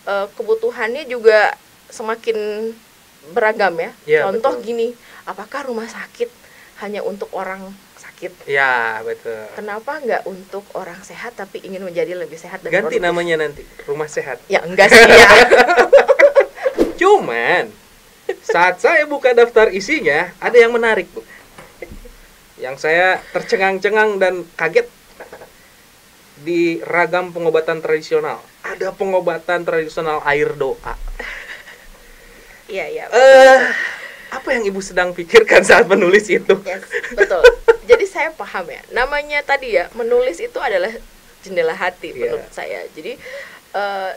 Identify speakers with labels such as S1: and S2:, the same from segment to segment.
S1: kebutuhannya juga semakin beragam ya. Contoh
S2: betul.
S1: gini, apakah rumah sakit hanya untuk orang sakit?
S2: Ya, betul.
S1: Kenapa nggak untuk orang sehat tapi ingin menjadi lebih sehat dan
S2: Ganti
S1: produktif?
S2: namanya nanti, rumah sehat.
S1: Ya enggak sih ya.
S2: Cuman saat saya buka daftar isinya, ada yang menarik, Bu. Yang saya tercengang-cengang dan kaget. Di ragam pengobatan tradisional, ada pengobatan tradisional air doa.
S1: Iya.
S2: Apa yang Ibu sedang pikirkan saat menulis itu?
S1: Yes, betul. Jadi saya paham ya. Namanya tadi ya, menulis itu adalah jendela hati menurut saya. Jadi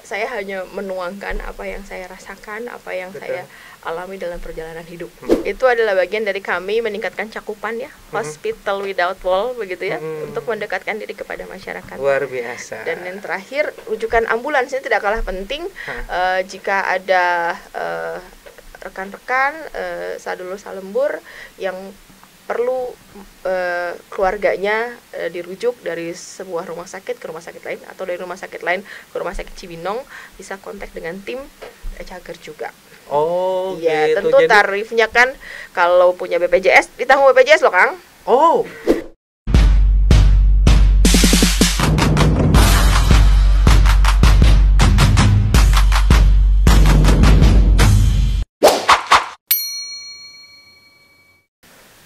S1: saya hanya menuangkan apa yang saya rasakan, apa yang saya alami dalam perjalanan hidup. Itu adalah bagian dari kami meningkatkan cakupan ya, hospital without wall begitu ya, untuk mendekatkan diri kepada masyarakat.
S2: Luar biasa.
S1: Dan yang terakhir, rujukan ambulans ini tidak kalah penting. Jika ada rekan-rekan sadulur salembur yang perlu keluarganya dirujuk dari sebuah rumah sakit ke rumah sakit lain, atau dari rumah sakit lain ke rumah sakit Cibinong, bisa kontak dengan tim Cager juga.
S2: Oh,
S1: iya,
S2: gitu.
S1: Tentu jadi, tarifnya kan kalau punya BPJS ditanggung BPJS loh, Kang.
S2: Oh.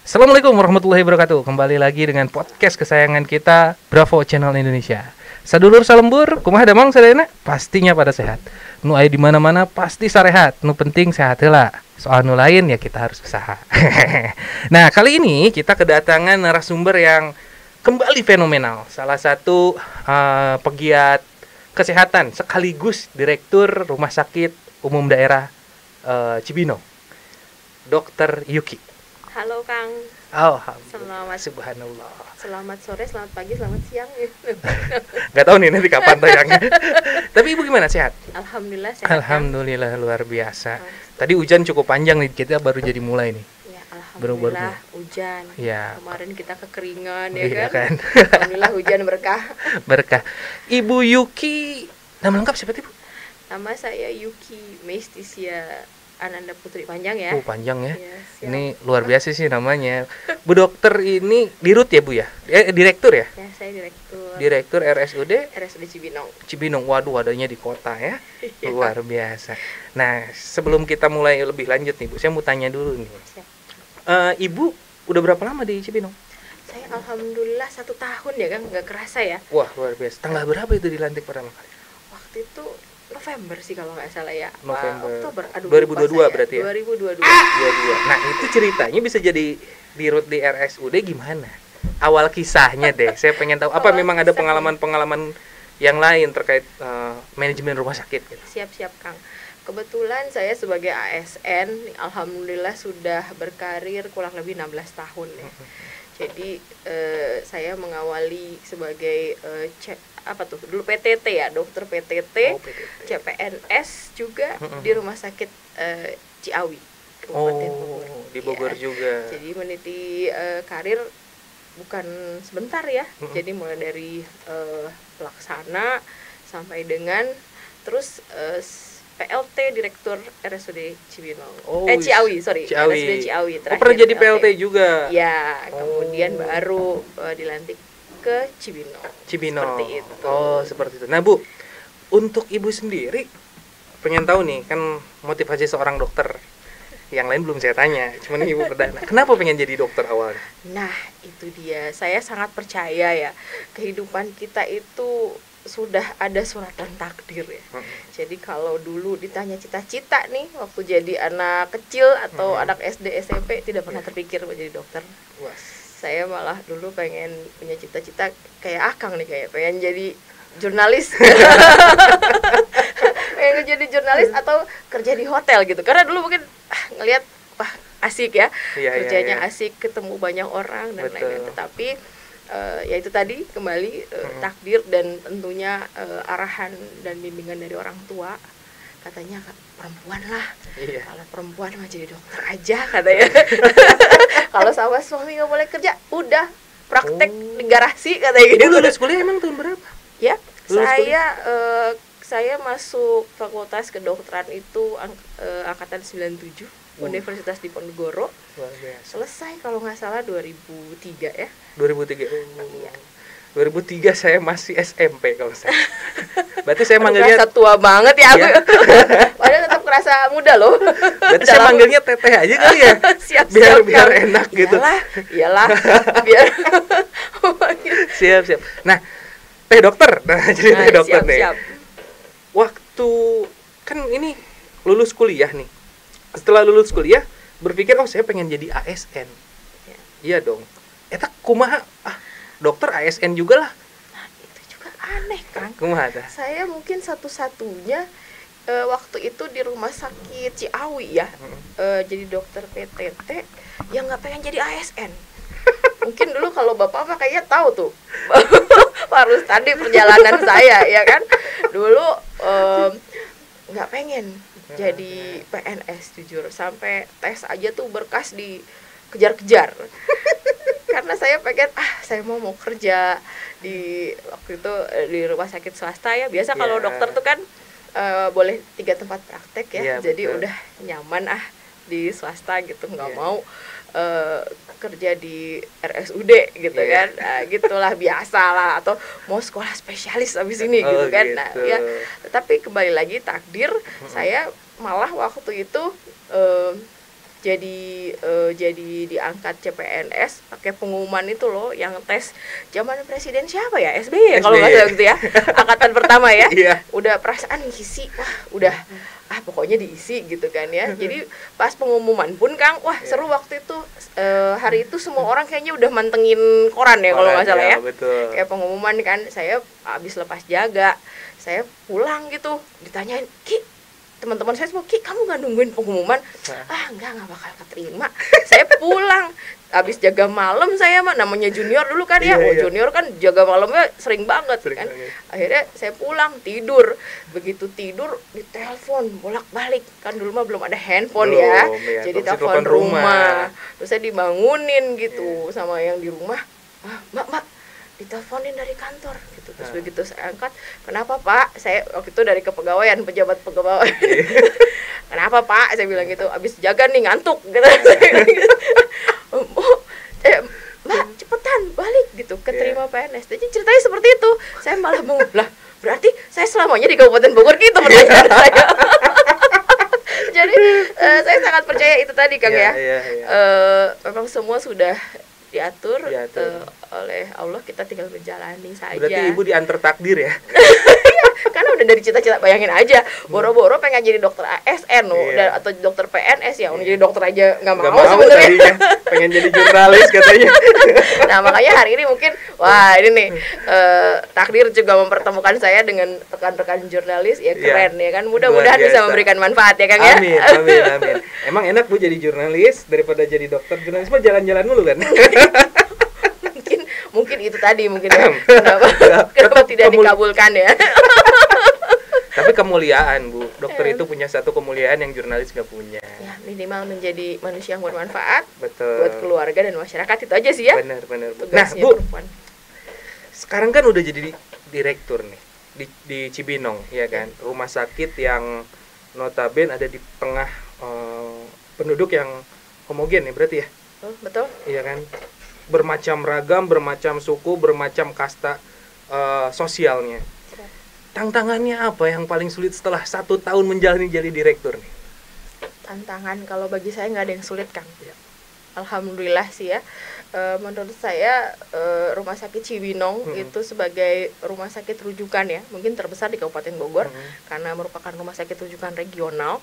S2: Assalamualaikum warahmatullahi wabarakatuh. Kembali lagi dengan podcast kesayangan kita, Bravo Channel Indonesia. Sadulur salembur, kumaha damang sadayana? Pastinya pada sehat. Nu aya di mana-mana pasti sarehat. Nu penting sehat heula. Soal nu lain ya kita harus usaha. Nah, kali ini kita kedatangan narasumber yang kembali fenomenal. Salah satu pegiat kesehatan sekaligus Direktur Rumah Sakit Umum Daerah Cibinong, Dr. Yuki.
S1: Halo, Kang.
S2: Alhamdulillah. Subhanallah.
S1: Selamat sore, selamat pagi, selamat siang.
S2: Gak tahu nih nanti kapan tayangnya. Tapi Ibu gimana, sehat?
S1: Alhamdulillah sehat.
S2: Alhamdulillah, luar biasa. Tadi hujan cukup panjang nih, kita baru jadi mulai nih.
S1: Ya, alhamdulillah hujan.
S2: Ya.
S1: Kemarin kita kekeringan ya
S2: iya
S1: kan. Alhamdulillah hujan berkah.
S2: Berkah. Ibu Yuki, nama lengkap siapa Ibu?
S1: Nama saya Yuki Mestisia Ananda Putri, panjang ya.
S2: Panjang ya.
S1: Ya,
S2: ini luar biasa sih namanya. Bu dokter ini dirut ya Bu ya? Direktur ya?
S1: Ya, saya direktur.
S2: Direktur RSUD
S1: Cibinong.
S2: Cibinong, waduh adanya di kota ya. Luar biasa. Nah, sebelum kita mulai lebih lanjut nih Bu, saya mau tanya dulu nih. Ibu udah berapa lama di Cibinong?
S1: Saya alhamdulillah 1 tahun ya Kang, nggak kerasa ya.
S2: Wah, luar biasa. Tanggal berapa itu dilantik pertama kali?
S1: Waktu itu November sih kalau nggak salah ya.
S2: November.
S1: Oktober.
S2: 2022 berarti ya?
S1: 2022.
S2: Nah, itu ceritanya bisa jadi dirut di RSUD gimana? Awal kisahnya deh. Saya pengen tahu apa memang ada pengalaman-pengalaman yang lain terkait manajemen rumah sakit gitu.
S1: Siap-siap, Kang. Kebetulan saya sebagai ASN alhamdulillah sudah berkarir kurang lebih 16 tahun ya. Jadi saya mengawali sebagai dulu PTT ya, dokter PTT, CPNS juga di rumah sakit Ciawi, Kabupaten Bogor.
S2: Di Bogor ya. Juga.
S1: Jadi meniti karir bukan sebentar ya. Jadi mulai dari pelaksana sampai dengan terus PLT Direktur RSUD Cibinong. Ciawi. RSUD Ciawi.
S2: Pernah jadi PLT juga.
S1: Ya, kemudian baru dilantik ke Cibinong. Seperti itu.
S2: Seperti itu. Nah, Bu, untuk Ibu sendiri pengen tahu nih, kan motivasi seorang dokter. Yang lain belum saya tanya, cuman Ibu perdana. Kenapa pengen jadi dokter awalnya?
S1: Nah, itu dia. Saya sangat percaya ya, kehidupan kita itu sudah ada suratan takdir ya. Jadi kalau dulu ditanya cita-cita nih waktu jadi anak kecil atau anak SD SMP tidak pernah terpikir menjadi dokter. Saya malah dulu pengen punya cita-cita kayak Akang nih, kayak pengen jadi jurnalis. Pengen jadi jurnalis atau kerja di hotel gitu. Karena dulu mungkin ngelihat wah asik ya. Kerjanya asik, ketemu banyak orang dan lain-lain. Tetapi ya itu tadi kembali takdir dan tentunya arahan dan bimbingan dari orang tua. Katanya perempuan lah, kalau perempuan mah jadi dokter aja katanya. Kalau sama suami nggak boleh kerja, udah praktek di garasi katanya gitu.
S2: Lulus kuliah emang tahun berapa?
S1: Ya, saya masuk fakultas kedokteran itu angkatan 97, Universitas Diponegoro. Selesai kalau nggak salah 2003 ya.
S2: 2003. Iya. 2003 saya masih SMP kalau saya. Berarti saya manggilnya
S1: kerasa tua banget ya aku. Padahal tetap kerasa muda loh.
S2: Berarti saya manggilnya Teteh aja kali ya.
S1: Siap,
S2: biar enak gitu.
S1: Iyalah. Biar
S2: siap. Nah, Teh dokter. Nah, jadi Teh dokter nih.
S1: Siap.
S2: Waktu kan ini lulus kuliah nih. Setelah lulus kuliah berpikir saya pengen jadi ASN. Ya. Iya dong. Eta kumaha? Dokter ASN juga lah.
S1: Nah, itu juga aneh, Kang.
S2: Kumaha?
S1: Saya mungkin satu-satunya waktu itu di rumah sakit Ciawi ya. Jadi dokter PTT yang nggak pengen jadi ASN. Mungkin dulu kalau Bapak mah kayaknya tahu tuh. Harus tadi perjalanan saya ya kan. Dulu nggak pengen jadi PNS jujur, sampai tes aja tuh berkas dikejar-kejar. Karena saya pengen saya mau kerja di waktu itu di rumah sakit swasta ya. Biasa kalau dokter tuh kan boleh 3 tempat praktek ya. Jadi betul. Udah nyaman di swasta gitu, nggak mau kerja di RSUD gitu kan. Nah, gitulah biasalah, atau mau sekolah spesialis abis ini gitu kan. Gitu. Nah, ya tetapi kembali lagi takdir, saya malah waktu itu jadi diangkat CPNS pakai pengumuman itu loh, yang tes zaman presiden siapa ya, SBY kalau nggak salah gitu ya, angkatan pertama ya. Udah perasaan ngisi, udah pokoknya diisi gitu kan ya. Jadi pas pengumuman pun Kang, seru waktu itu. Hari itu semua orang kayaknya udah mantengin koran ya kalau nggak salah ya.
S2: Betul.
S1: Kayak pengumuman kan, saya habis lepas jaga, saya pulang gitu, ditanyain, Ki, teman-teman saya semua, Ki, kamu nggak nungguin pengumuman? Nggak bakal keterima. Saya pulang, habis jaga malam saya mah, namanya junior dulu kan ya. Junior kan jaga malamnya sering banget kan. Akhirnya saya pulang, tidur. Begitu tidur ditelepon bolak-balik, kan dulu mah belum ada handphone ya. Jadi telepon rumah. Terus saya dibangunin gitu sama yang di rumah. Mbak, diteleponin dari kantor gitu. Terus begitu saya angkat, kenapa Pak? Saya waktu itu dari kepegawaian, pejabat pegawaian. Kenapa Pak? Saya bilang gitu, abis jaga nih ngantuk gitu. Mbak cepetan balik gitu, keterima PNS. Jadi ceritanya seperti itu. Saya malah bingung, lah berarti saya selamanya di Kabupaten Bogor gitu pertanyaan saya. Jadi saya sangat percaya itu tadi Kang ya. Memang semua sudah diatur. Oleh Allah, kita tinggal menjalani saja.
S2: Berarti Ibu diantar takdir ya?
S1: Karena udah dari cita-cita, bayangin aja, boro-boro pengen jadi dokter ASN atau dokter PNS ya, jadi dokter aja nggak mau sebenarnya.
S2: Pengen jadi jurnalis katanya.
S1: Nah makanya hari ini mungkin, ini nih takdir juga mempertemukan saya dengan rekan-rekan jurnalis ya, keren ya kan, mudah-mudahan bisa memberikan manfaat ya Kang ya.
S2: Amin. Emang enak Bu jadi jurnalis daripada jadi dokter. Jurnalis mah jalan-jalan dulu kan.
S1: Mungkin itu tadi ya. Kenapa tidak dikabulkan ya?
S2: Tapi kemuliaan Bu, dokter itu punya satu kemuliaan yang jurnalis nggak punya.
S1: Ya, minimal menjadi manusia yang bermanfaat.
S2: Betul.
S1: Buat keluarga dan masyarakat, itu aja sih ya.
S2: Benar. Nah Bu, sekarang kan udah jadi direktur nih di Cibinong ya kan, rumah sakit yang notabene ada di tengah penduduk yang homogen ya berarti ya.
S1: Betul.
S2: Iya kan, bermacam ragam, bermacam suku, bermacam kasta sosialnya. Tantangannya apa yang paling sulit setelah 1 tahun menjalani jadi direktur nih?
S1: Tantangan kalau bagi saya nggak ada yang sulit Kang. Alhamdulillah sih ya. Menurut saya rumah sakit Cibinong itu sebagai rumah sakit rujukan ya, mungkin terbesar di Kabupaten Bogor karena merupakan rumah sakit rujukan regional.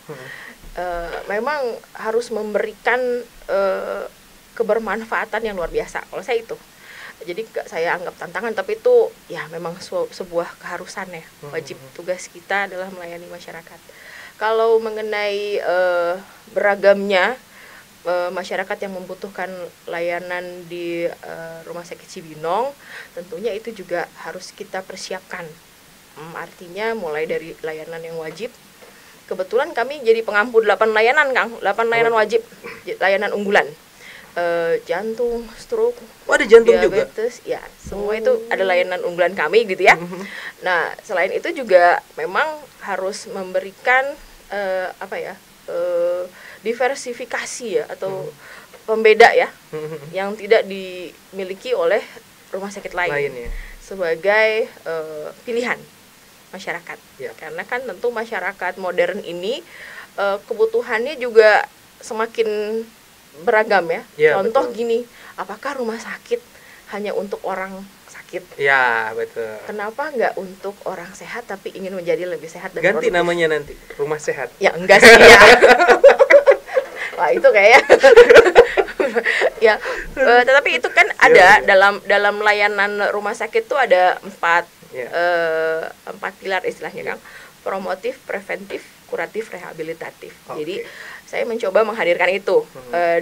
S1: Memang harus memberikan kebermanfaatan yang luar biasa. Kalau saya itu, jadi saya anggap tantangan, tapi itu ya memang sebuah keharusan ya, wajib tugas kita adalah melayani masyarakat. Kalau mengenai beragamnya masyarakat yang membutuhkan layanan di rumah sakit Cibinong, tentunya itu juga harus kita persiapkan. Artinya mulai dari layanan yang wajib. Kebetulan kami jadi pengampu 8 layanan Kang, 8 layanan wajib, layanan unggulan. jantung, stroke,
S2: ada jantung
S1: diabetes,
S2: juga?
S1: Ya semua itu ada layanan unggulan kami gitu ya. Nah selain itu juga memang harus memberikan diversifikasi ya atau pembeda ya yang tidak dimiliki oleh rumah sakit lain
S2: ya.
S1: Sebagai pilihan masyarakat ya. Karena kan tentu masyarakat modern ini kebutuhannya juga semakin beragam ya. Contoh betul. Gini, apakah rumah sakit hanya untuk orang sakit?
S2: Ya betul.
S1: Kenapa nggak untuk orang sehat tapi ingin menjadi lebih sehat dan
S2: ganti
S1: produktif?
S2: Namanya nanti rumah sehat.
S1: Ya enggak sih ya. Wah itu kayak ya. Tetapi itu kan ada dalam layanan rumah sakit tuh ada 4 pilar istilahnya Kang. Promotif, preventif, kuratif, rehabilitatif. Jadi saya mencoba menghadirkan itu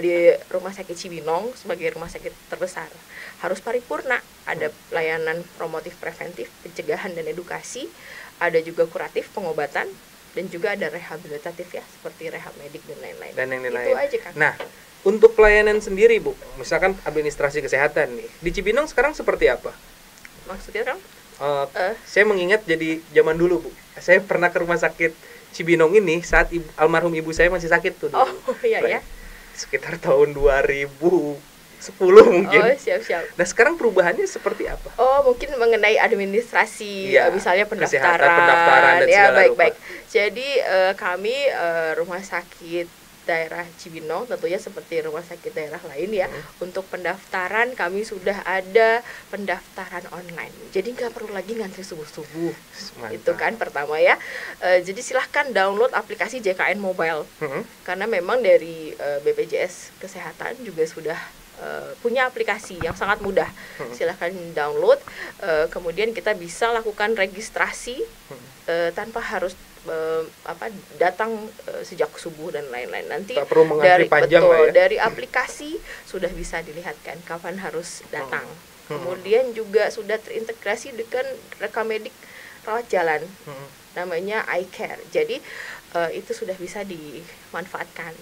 S1: di Rumah Sakit Cibinong sebagai rumah sakit terbesar. Harus paripurna, ada layanan promotif preventif, pencegahan dan edukasi, ada juga kuratif pengobatan, dan juga ada rehabilitatif ya, seperti rehab medik dan lain-lain. Itu aja Kang.
S2: Nah, untuk pelayanan sendiri Bu, misalkan administrasi kesehatan nih, di Cibinong sekarang seperti apa?
S1: Maksudnya Kang?
S2: Saya mengingat jadi zaman dulu Bu, saya pernah ke rumah sakit Cibinong ini saat almarhum ibu saya masih sakit tuh dulu.
S1: Iya.
S2: Sekitar tahun 2010 mungkin.
S1: Siap.
S2: Nah sekarang perubahannya seperti apa?
S1: Mungkin mengenai administrasi, misalnya pendaftaran
S2: dan
S1: ya, baik. Jadi kami rumah sakit daerah Cibinong tentunya seperti rumah sakit daerah lain ya. Untuk pendaftaran kami sudah ada pendaftaran online. Jadi nggak perlu lagi ngantri subuh-subuh. Itu kan pertama ya. Jadi silahkan download aplikasi JKN Mobile. Karena memang dari BPJS Kesehatan juga sudah punya aplikasi yang sangat mudah. Silahkan download. Kemudian kita bisa lakukan registrasi tanpa harus datang sejak subuh dan lain-lain. Nanti dari aplikasi sudah bisa dilihatkan kapan harus datang. Kemudian juga sudah terintegrasi dengan rekam medik rawat jalan, namanya iCare. Jadi itu sudah bisa dimanfaatkan.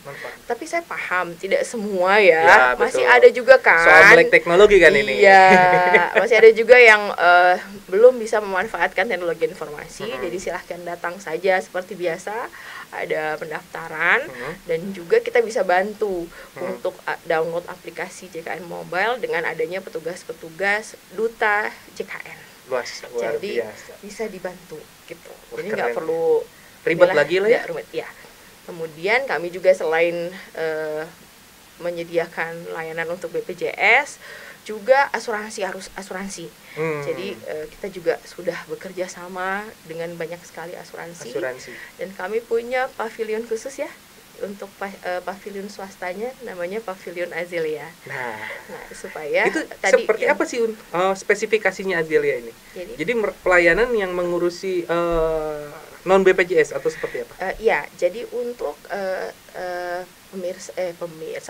S1: Tapi saya paham tidak semua ya masih ada juga kan.
S2: Soal melek teknologi kan ini.
S1: Iya, masih ada juga yang belum bisa memanfaatkan teknologi informasi. Jadi silahkan datang saja seperti biasa. Ada pendaftaran dan juga kita bisa bantu untuk download aplikasi JKN Mobile dengan adanya petugas-petugas duta JKN. Jadi bisa dibantu gitu. Jadi nggak perlu
S2: ribet lagi lah ya.
S1: Ya. Kemudian kami juga selain menyediakan layanan untuk BPJS, juga asuransi. Jadi kita juga sudah bekerja sama dengan banyak sekali asuransi. Dan kami punya pavilion khusus ya untuk pavilion swastanya, namanya Pavilion Azelia. Nah supaya
S2: itu seperti apa sih spesifikasinya Azelia ini? Jadi pelayanan yang mengurusi non BPJS atau seperti apa?
S1: Jadi untuk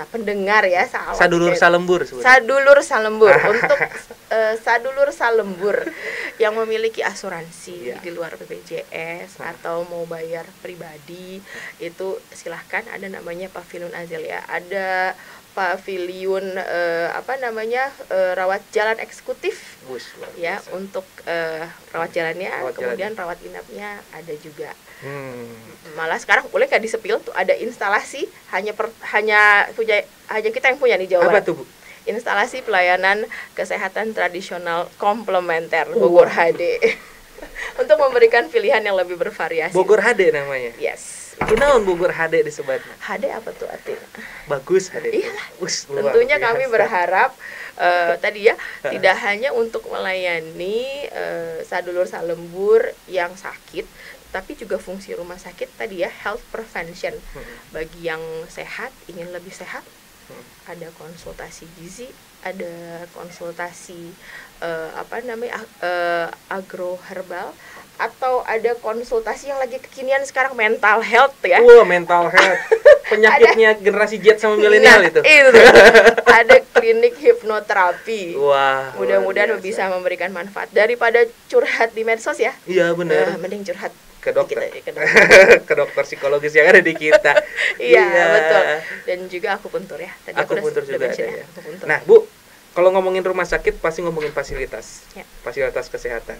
S1: pendengar ya,
S2: Sadulur Salembur
S1: untuk sadulur Salembur yang memiliki asuransi di luar BPJS atau mau bayar pribadi, itu silahkan, ada namanya Pavilion Azelia. Ada pavilion rawat jalan eksekutif ya, untuk rawat jalannya, kemudian rawat inapnya ada juga. Malah sekarang boleh nggak disepil tuh, ada instalasi hanya kita yang punya di Jawa Barat.
S2: Apa tuh Bu?
S1: Instalasi pelayanan kesehatan tradisional komplementer Bogor HD. Untuk memberikan pilihan yang lebih bervariasi.
S2: Bogor HD namanya?
S1: Yes.
S2: Kunaon Bogor HD disebutnya?
S1: HD apa tuh artinya?
S2: Bagus HD.
S1: Iyalah. Tentunya kami berharap tadi ya, tidak hanya untuk melayani sadulur salembur yang sakit, tapi juga fungsi rumah sakit tadi ya, health prevention. Bagi yang sehat, ingin lebih sehat, ada konsultasi gizi, ada konsultasi agro herbal, atau ada konsultasi yang lagi kekinian sekarang, mental health ya.
S2: Mental health. Penyakitnya generasi Z sama milenial itu.
S1: Ada klinik hipnoterapi.
S2: Wah.
S1: Mudah-mudahan bisa memberikan manfaat daripada curhat di medsos ya.
S2: Iya benar.
S1: Mending curhat
S2: ke dokter. Ke dokter psikologis yang ada di kita.
S1: Iya, betul. Dan juga akupuntur ya. Tadi
S2: akupuntur juga ada
S1: ya.
S2: ya. Nah, Bu, kalau ngomongin rumah sakit pasti ngomongin fasilitas.
S1: Ya.
S2: Fasilitas kesehatan.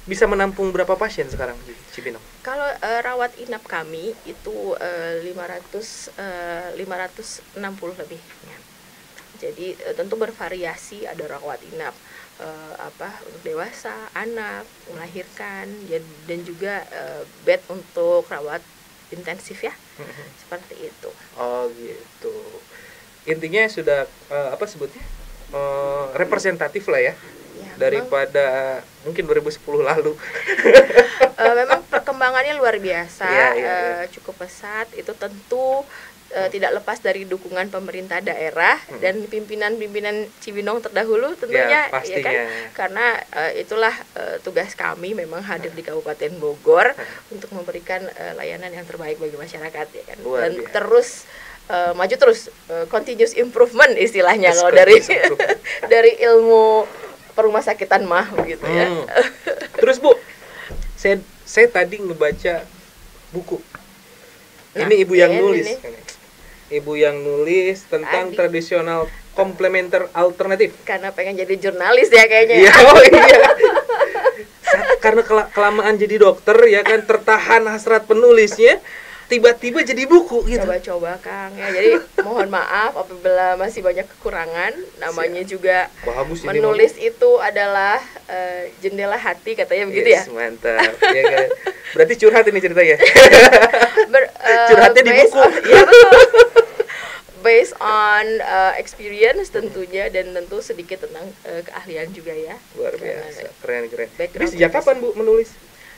S2: Bisa menampung berapa pasien sekarang di Cibinong?
S1: Kalau rawat inap kami itu 560 lebih. Ya. Jadi tentu bervariasi, ada rawat inap untuk dewasa, anak, melahirkan, dan juga bed untuk rawat intensif ya. Seperti itu.
S2: Oh gitu. Intinya sudah sebutnya? Representatif lah ya. Ya, daripada mungkin 2010 lalu.
S1: Memang perkembangannya luar biasa,
S2: ya.
S1: Cukup pesat. Itu tentu tidak lepas dari dukungan pemerintah daerah dan pimpinan-pimpinan Cibinong terdahulu tentunya,
S2: ya
S1: kan? Karena itulah tugas kami memang hadir di Kabupaten Bogor untuk memberikan layanan yang terbaik bagi masyarakat, ya kan? Dan terus maju terus, continuous improvement istilahnya kalau dari ilmu perumah sakitan mah gitu ya.
S2: Terus Bu, saya tadi ngebaca buku. Ini ibu yang nulis. Ibu yang nulis tentang tradisional komplementer alternatif.
S1: Karena pengen jadi jurnalis ya kayaknya.
S2: Iya, karena kelamaan jadi dokter ya kan, tertahan hasrat penulisnya, tiba-tiba jadi buku gitu.
S1: Coba-coba Kang ya. Jadi mohon maaf apabila masih banyak kekurangan. Namanya juga
S2: bagus
S1: menulis itu adalah jendela hati katanya begitu ya.
S2: Mantap. Ya kan. Berarti curhat ini ceritanya. Curhatnya di buku.
S1: Iya betul. Based on experience tentunya, dan tentu sedikit tentang keahlian juga ya.
S2: Luar biasa. Keren. Jadi sejak kapan Bu menulis?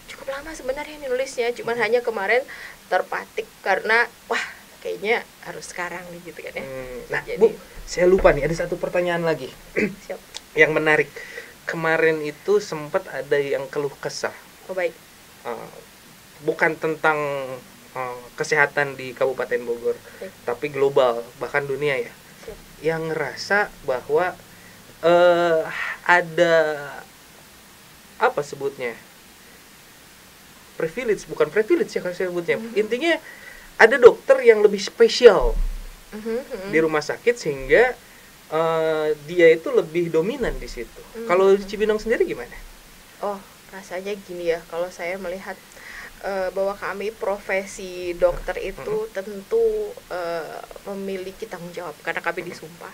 S1: Cukup lama sebenarnya nulisnya, cuman hanya kemarin terpatik karena wah kayaknya harus sekarang nih gitu kan ya.
S2: Nah, jadi, Bu, saya lupa nih, ada satu pertanyaan lagi.
S1: Siap.
S2: Yang menarik. Kemarin itu sempat ada yang keluh kesah.
S1: Oh baik.
S2: Bukan tentang kesehatan di Kabupaten Bogor, tapi global, bahkan dunia ya.
S1: Siap.
S2: Yang ngerasa bahwa ada apa sebutnya? Privilege, bukan privilege ya kalau saya sebutnya. Intinya ada dokter yang lebih spesial di rumah sakit sehingga dia itu lebih dominan di situ. Kalau Cibinong sendiri gimana?
S1: Oh, rasanya gini ya, kalau saya melihat bahwa kami profesi dokter itu tentu memiliki tanggung jawab karena kami disumpah,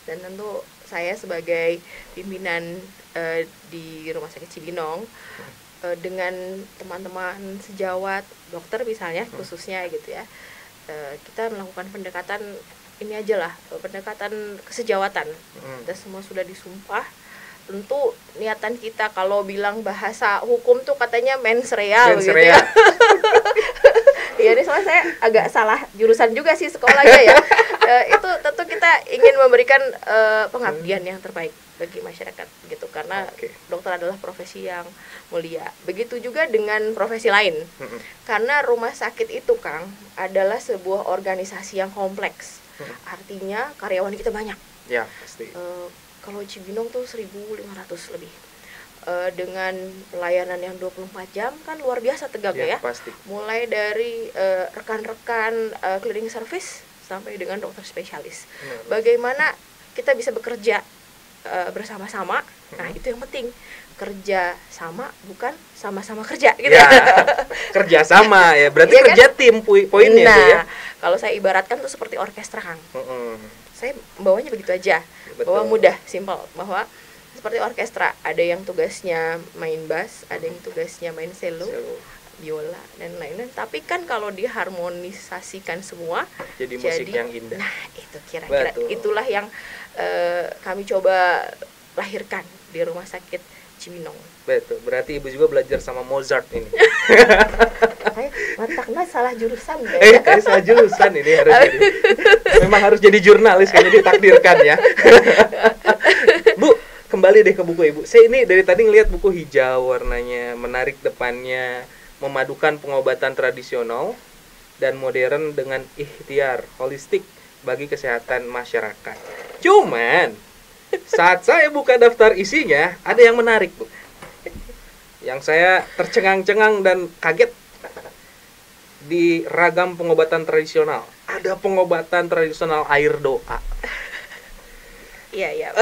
S1: dan tentu saya sebagai pimpinan di Rumah Sakit Cibinong dengan teman-teman sejawat dokter misalnya khususnya gitu ya, kita melakukan pendekatan ini aja lah, pendekatan kesejawatan. Kita semua sudah disumpah. Tentu niatan kita, kalau bilang bahasa hukum tuh katanya mens rea gitu ya. Ya ini soalnya saya agak salah jurusan juga sih sekolahnya ya. Itu tentu kita ingin memberikan pengabdian yang terbaik bagi masyarakat gitu, karena dokter adalah profesi yang mulia. Begitu juga dengan profesi lain. Karena rumah sakit itu Kang adalah sebuah organisasi yang kompleks. Artinya karyawan kita banyak.
S2: Ya, pasti.
S1: Kalau Cibinong tuh 1.500 lebih. Dengan pelayanan yang 24 jam kan luar biasa tegaknya ya.
S2: Pasti.
S1: Mulai dari rekan-rekan cleaning service sampai dengan dokter spesialis. Bagaimana kita bisa bekerja bersama-sama. Nah, itu yang penting. Kerja sama bukan sama-sama kerja gitu.
S2: Ya, kerja sama ya. Berarti ya, kerja kan? Tim poinnya
S1: nah,
S2: itu ya.
S1: Kalau saya ibaratkan tuh seperti orkestra Kang. Saya bawanya begitu aja.
S2: Betul.
S1: Bahwa mudah, simpel, bahwa seperti orkestra, ada yang tugasnya main bass, ada yang tugasnya main cello, biola dan lain-lain. Tapi kan kalau diharmonisasikan semua
S2: jadi musik yang indah.
S1: Nah, itu kira-kira itulah yang kami coba lahirkan di Rumah Sakit Cibinong.
S2: Betul. Berarti Ibu juga belajar sama Mozart ini.
S1: Mantaknya salah jurusan deh.
S2: Salah jurusan ini harus jadi. Memang harus jadi jurnalis kayaknya ditakdirkan ya. Bu, kembali deh ke buku Ibu. Saya ini dari tadi ngelihat buku hijau, warnanya menarik depannya, memadukan pengobatan tradisional dan modern dengan ikhtiar holistik bagi kesehatan masyarakat. Cuman saat saya buka daftar isinya, ada yang menarik, Bu. Yang saya tercengang-cengang dan kaget. di ragam pengobatan tradisional ada pengobatan tradisional air doa.
S1: Iya.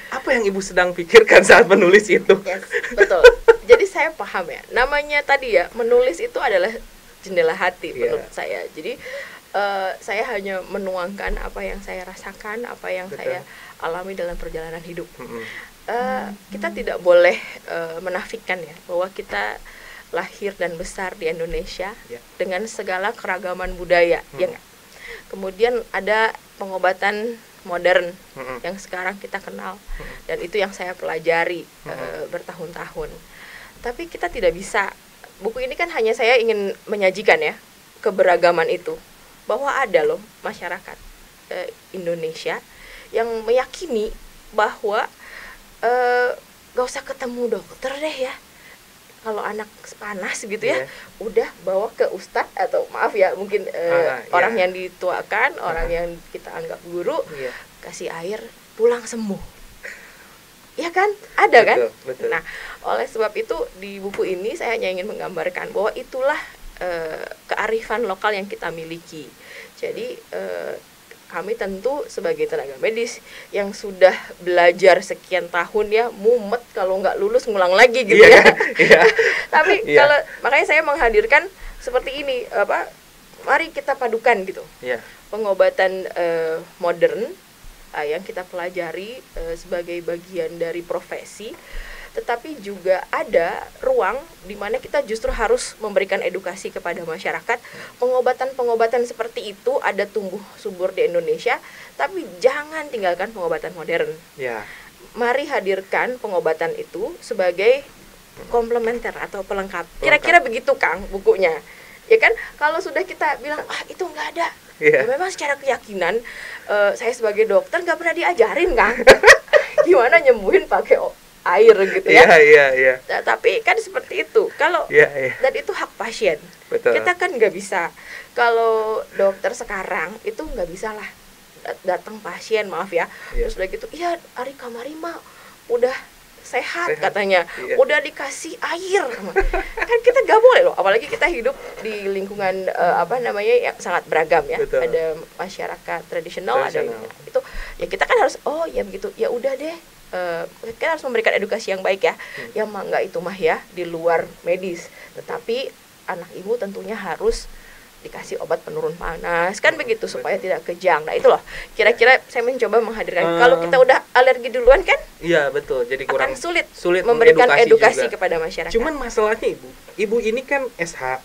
S2: Apa yang ibu sedang pikirkan saat menulis itu?
S1: Yes, betul. Jadi saya paham ya. Namanya tadi ya, menulis itu adalah jendela hati menurut saya. Jadi saya hanya menuangkan apa yang saya rasakan, apa yang saya alami dalam perjalanan hidup. Kita tidak boleh menafikan ya bahwa kita lahir dan besar di Indonesia dengan segala keragaman budaya, ya nggak? Kemudian ada pengobatan modern yang sekarang kita kenal, dan itu yang saya pelajari bertahun-tahun. Tapi kita tidak bisa, buku ini kan hanya saya ingin menyajikan ya keberagaman itu, bahwa ada loh masyarakat Indonesia yang meyakini bahwa gak usah ketemu dokter deh ya, kalau anak panas gitu ya, udah bawa ke ustadz atau maaf ya mungkin orang yang dituakan, orang yang kita anggap guru, kasih air pulang sembuh, ya kan, ada kan?
S2: Betul.
S1: Nah, oleh sebab itu di buku ini saya hanya ingin menggambarkan bahwa itulah kearifan lokal yang kita miliki. Jadi kami tentu sebagai tenaga medis yang sudah belajar sekian tahun ya, mumet kalau nggak lulus ngulang lagi gitu ya. Tapi kalau makanya saya menghadirkan seperti ini, mari kita padukan gitu. Pengobatan modern yang kita pelajari sebagai bagian dari profesi, tetapi juga ada ruang di mana kita justru harus memberikan edukasi kepada masyarakat. Pengobatan-pengobatan seperti itu ada tumbuh subur di Indonesia, tapi jangan tinggalkan pengobatan modern. Mari hadirkan pengobatan itu sebagai komplementer atau pelengkap. Kira-kira begitu Kang bukunya. Ya kan, kalau sudah kita bilang itu nggak ada, ya memang secara keyakinan saya sebagai dokter nggak pernah diajarin Kang gimana nyembuhin pakai air gitu ya. Nah, tapi kan seperti itu. Kalau dan itu hak pasien.
S2: Betul.
S1: Kita kan nggak bisa. Kalau dokter sekarang itu nggak bisa lah datang pasien, maaf ya. Terus udah gitu, iya Ari Kamarima udah sehat katanya, udah dikasih air. Kan kita nggak boleh loh. Apalagi kita hidup di lingkungan yang sangat beragam ya.
S2: Betul.
S1: Ada masyarakat tradisional, ada itu. Ya kita kan harus ya begitu. Ya udah deh. Kita harus memberikan edukasi yang baik ya. Yang mah enggak itu mah ya di luar medis, tetapi anak ibu tentunya harus dikasih obat penurun panas kan begitu supaya tidak kejang. Nah itu loh kira-kira saya mencoba menghadirkan. Kalau kita udah alergi duluan kan
S2: betul, jadi kurang
S1: sulit memberikan edukasi kepada masyarakat.
S2: Cuman masalahnya ibu ini kan SH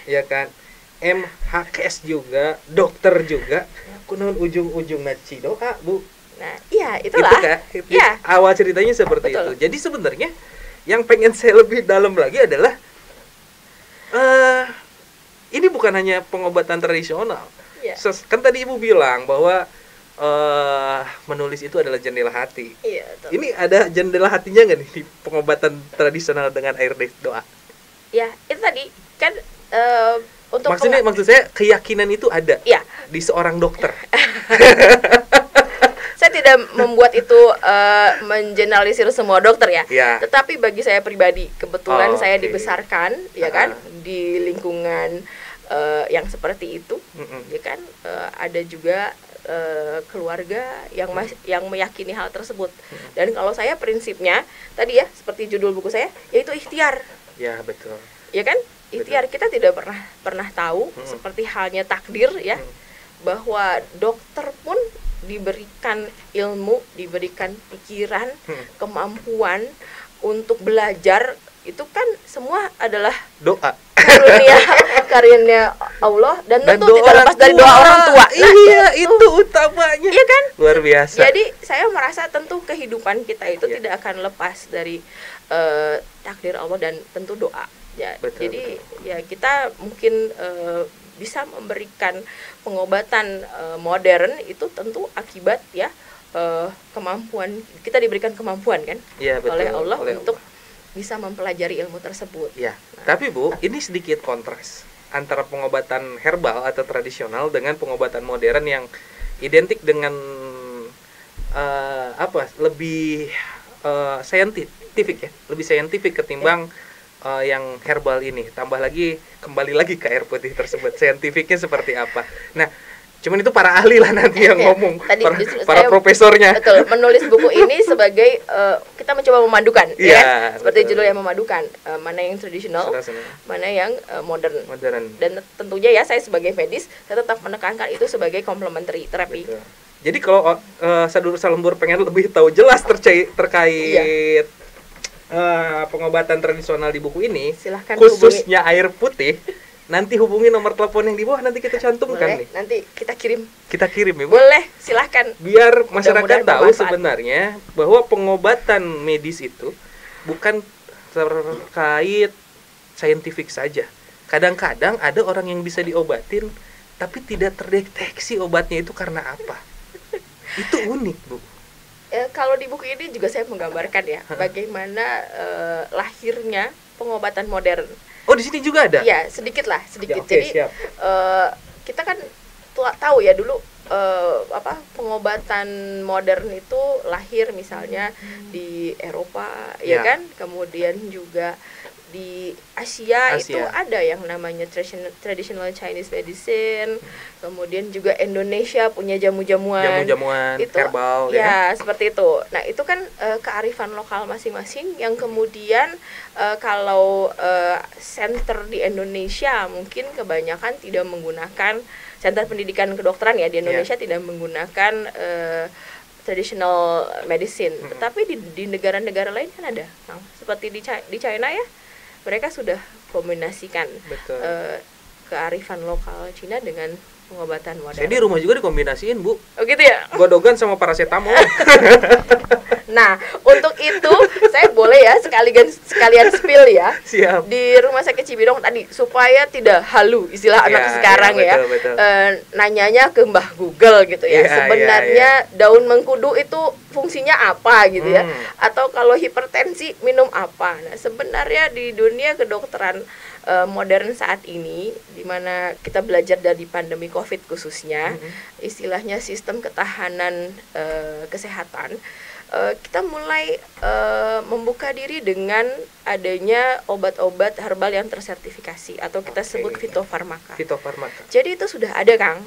S2: ya kan, MHKS juga, dokter juga, kunaon ujung-ujungna cidoa Bu.
S1: Nah, iya itulah.
S2: Awal ceritanya seperti itu. Jadi sebenarnya yang pengen saya lebih dalam lagi adalah ini bukan hanya pengobatan tradisional. Kan tadi Ibu bilang bahwa menulis itu adalah jendela hati. Ini ada jendela hatinya nggak nih di pengobatan tradisional dengan air doa?
S1: Ya, itu tadi kan untuk
S2: maksud saya keyakinan itu ada di seorang dokter.
S1: Saya tidak membuat itu mengeneralisir semua dokter ya. Tetapi bagi saya pribadi, kebetulan saya dibesarkan ya kan di lingkungan yang seperti itu, ya kan ada juga keluarga yang meyakini hal tersebut. Dan kalau saya prinsipnya tadi ya seperti judul buku saya, yaitu ikhtiar.
S2: Ya betul.
S1: Ya kan, ikhtiar. Kita tidak pernah tahu seperti halnya takdir ya, bahwa dokter pun diberikan ilmu, diberikan pikiran, kemampuan untuk belajar. Itu kan semua adalah
S2: doa,
S1: karunia Allah, dan tentu tidak lepas dari doa orang tua.
S2: Itu utamanya.
S1: Iya kan?
S2: Luar biasa.
S1: Jadi saya merasa tentu kehidupan kita itu tidak akan lepas dari takdir Allah dan tentu doa. Jadi ya kita mungkin bisa memberikan pengobatan modern itu tentu akibat ya kemampuan kita, diberikan kemampuan kan oleh Allah untuk bisa mempelajari ilmu tersebut.
S2: Tapi Bu, ini sedikit kontras antara pengobatan herbal atau tradisional dengan pengobatan modern yang identik dengan lebih saintifik ya, lebih saintifik ketimbang yang herbal ini, kembali lagi ke air putih tersebut, saintifiknya seperti apa. Nah, cuman itu para ahli lah nanti yang ngomong,
S1: tadi
S2: para profesornya.
S1: Betul, menulis buku ini sebagai kita mencoba memadukan, ya kan? Seperti judul yang memadukan, mana yang tradisional, mana yang modern. Dan tentunya ya saya sebagai medis, saya tetap menekankan itu sebagai complementary therapy.
S2: Betul. Jadi kalau Sadulur Salembur pengen lebih tahu jelas terkait pengobatan tradisional di buku ini, silahkan khususnya hubungi air putih. Nanti hubungi nomor telepon yang di bawah, nanti kita cantumkan.
S1: Boleh, nih. Nanti kita kirim ya, Bu? Boleh, silahkan.
S2: Biar masyarakat tahu sebenarnya bahwa pengobatan medis itu bukan terkait saintifik saja. Kadang-kadang ada orang yang bisa diobatin tapi tidak terdeteksi obatnya itu karena apa. Itu unik, Bu.
S1: Kalau di buku ini juga saya menggambarkan ya bagaimana lahirnya pengobatan modern.
S2: Oh, di sini juga ada?
S1: Iya, sedikit. Ya, okay, jadi kita kan tahu ya dulu pengobatan modern itu lahir misalnya di Eropa, ya kan? Kemudian juga di Asia itu ada yang namanya traditional Chinese medicine. Kemudian juga Indonesia punya jamu-jamuan itu,
S2: herbal
S1: ya seperti itu. Nah, itu kan kearifan lokal masing-masing yang kemudian kalau center di Indonesia mungkin kebanyakan tidak menggunakan center pendidikan kedokteran ya di Indonesia tidak menggunakan traditional medicine. Tetapi di negara-negara lain kan ada, seperti di China ya. Mereka sudah kombinasikan kearifan lokal Cina dengan pengobatan modern.
S2: Saya di rumah juga dikombinasiin, Bu.
S1: Oh gitu ya?
S2: Godogan sama paracetamol.
S1: Nah, untuk itu saya boleh ya sekalian spill ya.
S2: Siap.
S1: Di Rumah Sakit Cibinong tadi supaya tidak halu istilah anak sekarang betul. Nanyanya ke Mbah Google gitu ya. Sebenarnya daun mengkudu itu fungsinya apa gitu ya? Atau kalau hipertensi minum apa? Nah, sebenarnya di dunia kedokteran modern saat ini, di mana kita belajar dari pandemi COVID khususnya, istilahnya sistem ketahanan kesehatan, kita mulai membuka diri dengan adanya obat-obat herbal yang tersertifikasi atau kita sebut fitofarmaka. Jadi itu sudah ada, Kang.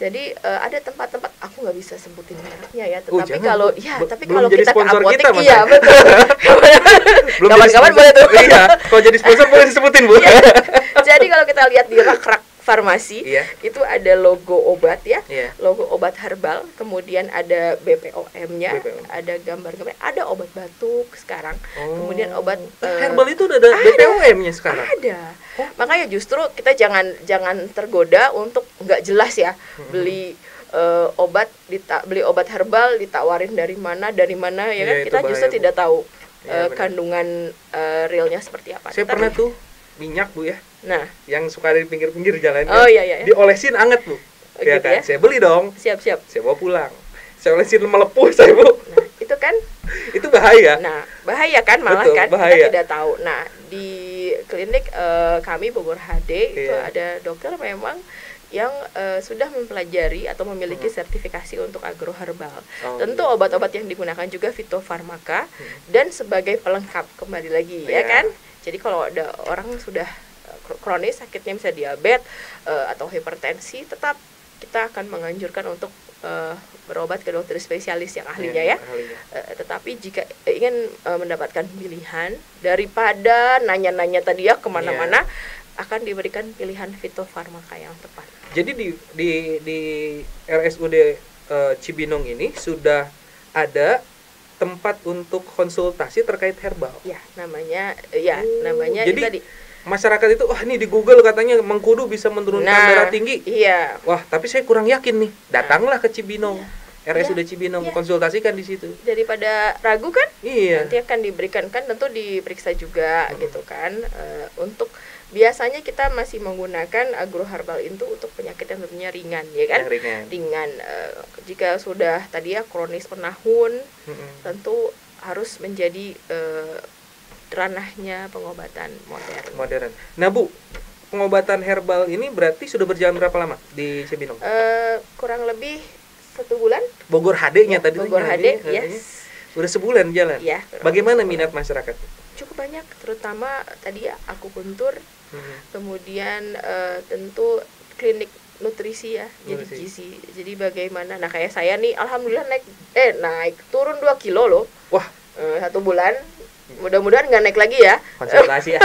S1: Jadi ada tempat-tempat, aku nggak bisa sebutin mereknya ya, tetapi kalau kita ke apotek, iya betul. Kawan-kawan boleh tuh.
S2: Iya, kalau jadi sponsor boleh disebutin, Bu.
S1: Jadi kalau kita lihat di rak-rak farmasi, itu ada logo obat ya, logo obat herbal, kemudian ada BPOM-nya, ada gambar-gambar, ada obat batuk sekarang, kemudian obat
S2: herbal itu udah ada BPOM-nya sekarang.
S1: Ada. Makanya justru kita jangan tergoda untuk nggak jelas ya beli beli obat herbal ditawarin dari mana ya kan, kita justru tidak tahu kandungan realnya seperti apa.
S2: Saya pernah tuh minyak, Bu ya.
S1: Nah,
S2: yang suka ada di pinggir-pinggir jalan
S1: kan. Iya.
S2: Diolesin anget, Bu. Ya
S1: gitu
S2: kan? Ya? Saya beli dong.
S1: Siap.
S2: Saya bawa pulang. Saya olesin melepuh saya, Bu.
S1: Nah, itu kan
S2: itu bahaya.
S1: Nah, bahaya kan malah. Betul, kan bahaya. Kita tidak tahu. Nah, di klinik kami Bogor HD itu ada dokter memang yang sudah mempelajari atau memiliki sertifikasi untuk agroherbal. Tentu obat-obat yang digunakan juga fitofarmaka dan sebagai pelengkap kembali lagi ya kan. Jadi kalau ada orang sudah kronis sakitnya bisa diabetes atau hipertensi, tetap kita akan menganjurkan untuk berobat ke dokter spesialis yang ahlinya ya. Tetapi jika ingin mendapatkan pilihan daripada nanya-nanya tadi ya kemana-mana, akan diberikan pilihan fitofarmaka yang tepat.
S2: Jadi di RSUD Cibinong ini sudah ada tempat untuk konsultasi terkait herbal.
S1: Ya, namanya jadi tadi
S2: masyarakat itu ini di Google katanya mengkudu bisa menurunkan darah tinggi.
S1: Iya.
S2: Wah, tapi saya kurang yakin nih. Datanglah ke Cibinong. RSUD Cibinong konsultasikan di situ.
S1: Daripada ragu kan?
S2: Iya.
S1: Nanti akan diberikan kan tentu diperiksa juga gitu kan. Untuk biasanya kita masih menggunakan agroherbal itu untuk penyakit yang tentunya ringan ya kan? Ringan. Jika sudah tadi ya kronis penahun, tentu harus menjadi ranahnya pengobatan modern.
S2: Nah, Bu, pengobatan herbal ini berarti sudah berjalan berapa lama di Cibinong?
S1: Kurang lebih 1 bulan.
S2: Bogor HD-nya tadi.
S1: Bogor HD, yes.
S2: Sudah sebulan jalan.
S1: Ya.
S2: Bagaimana minat masyarakat?
S1: cukup banyak, terutama tadi ya akupuntur, kemudian tentu klinik nutrisi ya, jadi gizi. Jadi bagaimana, nah kayak saya nih alhamdulillah naik turun 2 kilo loh.
S2: Wah,
S1: 1 bulan. Mudah-mudahan nggak naik lagi ya.
S2: Konsultasi ya.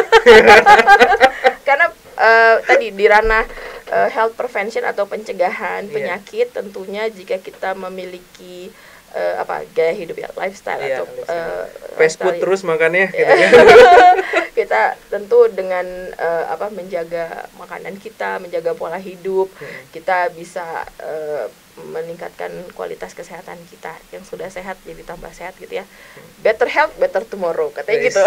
S1: Karena tadi di ranah health prevention atau pencegahan penyakit, tentunya jika kita memiliki gaya hidup ya, lifestyle atau
S2: fast food terus makannya gitu kan.
S1: Kita tentu dengan menjaga makanan kita, menjaga pola hidup, kita bisa meningkatkan kualitas kesehatan kita. Yang sudah sehat jadi tambah sehat gitu ya. Better health, better tomorrow, katanya gitu.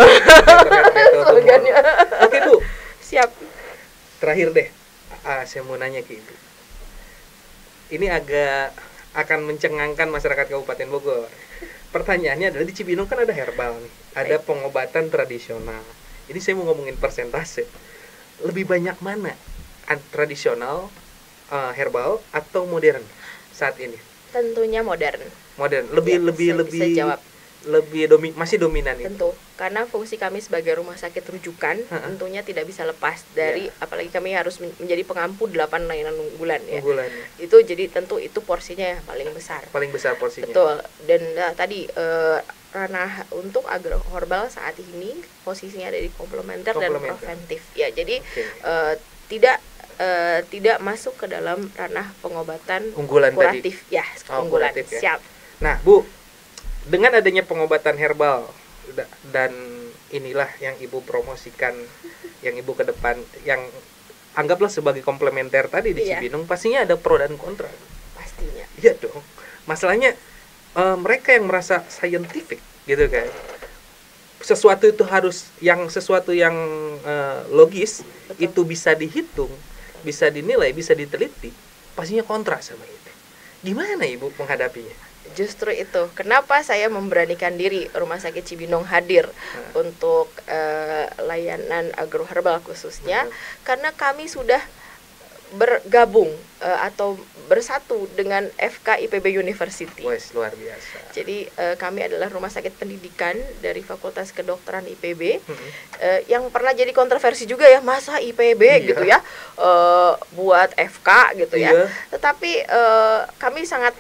S1: Slogannya.
S2: Oke Bu,
S1: siap.
S2: Terakhir deh, saya mau nanya ke Ibu. Ini agak akan mencengangkan masyarakat Kabupaten Bogor. Pertanyaannya adalah di Cibinong kan ada herbal nih, ada pengobatan tradisional. Ini saya mau ngomongin persentase. Lebih banyak mana? Tradisional, herbal atau modern saat ini?
S1: Tentunya modern.
S2: Modern. Lebih masih dominan itu.
S1: Tentu, karena fungsi kami sebagai rumah sakit rujukan tentunya tidak bisa lepas dari apalagi kami harus menjadi pengampu 8 layanan unggulan ya. Itu jadi tentu itu porsinya yang paling besar.
S2: Paling besar porsinya.
S1: Betul. Dan tadi ranah untuk agroherbal saat ini posisinya ada di komplementer dan preventif. Ya, jadi tidak masuk ke dalam ranah pengobatan
S2: unggulan
S1: kuratif
S2: tadi.
S1: Ya, unggulan. Ya. Siap.
S2: Nah, Bu, dengan adanya pengobatan herbal dan inilah yang Ibu promosikan, yang Ibu ke depan, yang anggaplah sebagai komplementer tadi di Cibinong, pastinya ada pro dan kontra.
S1: Pastinya.
S2: Iya dong. Masalahnya mereka yang merasa scientific gitu kan. Sesuatu yang logis. Betul. Itu bisa dihitung, bisa dinilai, bisa diteliti, pastinya kontra sama itu. Gimana Ibu menghadapinya?
S1: Justru itu, kenapa saya memberanikan diri Rumah Sakit Cibinong hadir untuk layanan agroherbal khususnya, karena kami sudah bergabung atau bersatu dengan FK IPB University.
S2: Wes, luar biasa.
S1: Jadi kami adalah rumah sakit pendidikan dari Fakultas Kedokteran IPB yang pernah jadi kontroversi juga ya, masa IPB gitu ya buat FK gitu ya. Tetapi kami sangat